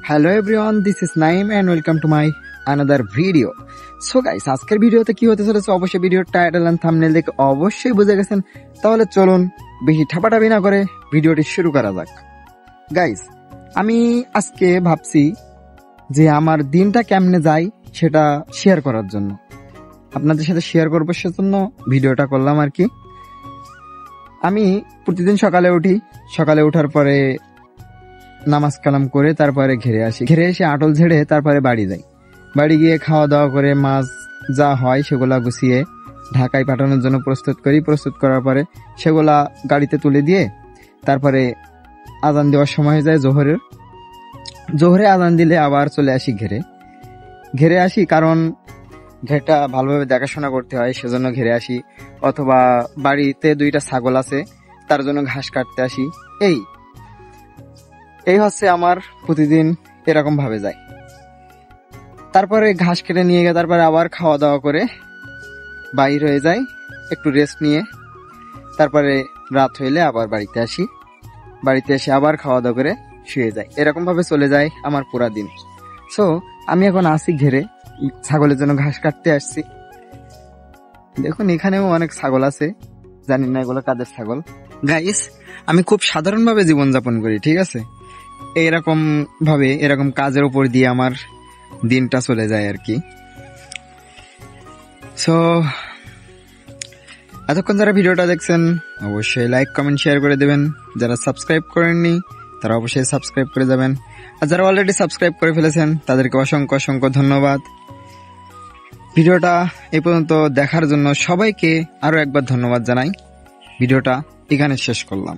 Hello everyone, this is Naim and welcome to my another video. So guys, আজকের ভিডিওতে কি হতে চলেছে অবশ্যই ভিডিওর টাইটেল এন্ড থাম্বনেল দেখে অবশ্যই বুঝে গেছেন। তাহলে চলুন বেশি ঠাপাটাপি না করে ভিডিওটি শুরু করা যাক। গাইস, আমি আজকে ভাবছি যে আমার দিনটা কেমনে যায় সেটা শেয়ার করার জন্য, আপনাদের সাথে শেয়ার করবো, সেজন্য ভিডিওটা করলাম আর কি। আমি প্রতিদিন সকালে উঠি, সকালে ওঠার পরে নামাজ কালাম করে তারপরে ঘেরে আসি, ঘেরে এসে আটল ঝেড়ে তারপরে বাড়ি যাই। বাড়ি গিয়ে খাওয়া দাওয়া করে মাছ যা হয় সেগুলা গুছিয়ে ঢাকায় পাঠানোর জন্য প্রস্তুত করি। প্রস্তুত করার পরে সেগুলা গাড়িতে তুলে দিয়ে তারপরে আজান দেওয়ার সময় হয়ে যায় জোহরে আজান দিলে আবার চলে আসি ঘেরে আসি, কারণ ঘেরটা ভালোভাবে দেখাশোনা করতে হয় সেজন্য ঘেরে আসি, অথবা বাড়িতে 2টা ছাগল আছে তার জন্য ঘাস কাটতে আসি। এই হচ্ছে আমার প্রতিদিন এরকম ভাবে যায়। তারপরে ঘাস কেটে নিয়ে গিয়ে তারপরে আবার খাওয়া দাওয়া করে বাইর হয়ে যাই, একটু রেস্ট নিয়ে তারপরে রাত হইলে আবার বাড়িতে আসি, বাড়িতে এসে আবার খাওয়া দাওয়া করে শুয়ে যাই। এরকম ভাবে চলে যায় আমার পুরা দিন। সো আমি এখন আসি ঘেরে, ছাগলের জন্য ঘাস কাটতে আসছি। দেখুন এখানেও অনেক ছাগল আছে, জানি না এগুলো কাদের ছাগল। গাইস, আমি খুব সাধারণভাবে জীবনযাপন করি, ঠিক আছে? এরকম ভাবে এরকম কাজের উপর দিয়ে আমার দিনটা চলে যায় আর কি। সো এতক্ষণ যারা ভিডিওটা দেখছেন অবশ্যই লাইক কমেন্ট শেয়ার করে দেবেন, যারা সাবস্ক্রাইব করেননি তারা অবশ্যই সাবস্ক্রাইব করে যাবেন, আর যারা অলরেডি সাবস্ক্রাইব করে ফেলেছেন তাদেরকে অসংখ্য অসংখ্য ধন্যবাদ। ভিডিওটা এই পর্যন্ত দেখার জন্য সবাইকে আরো একবার ধন্যবাদ জানাই। ভিডিওটা এখানে শেষ করলাম।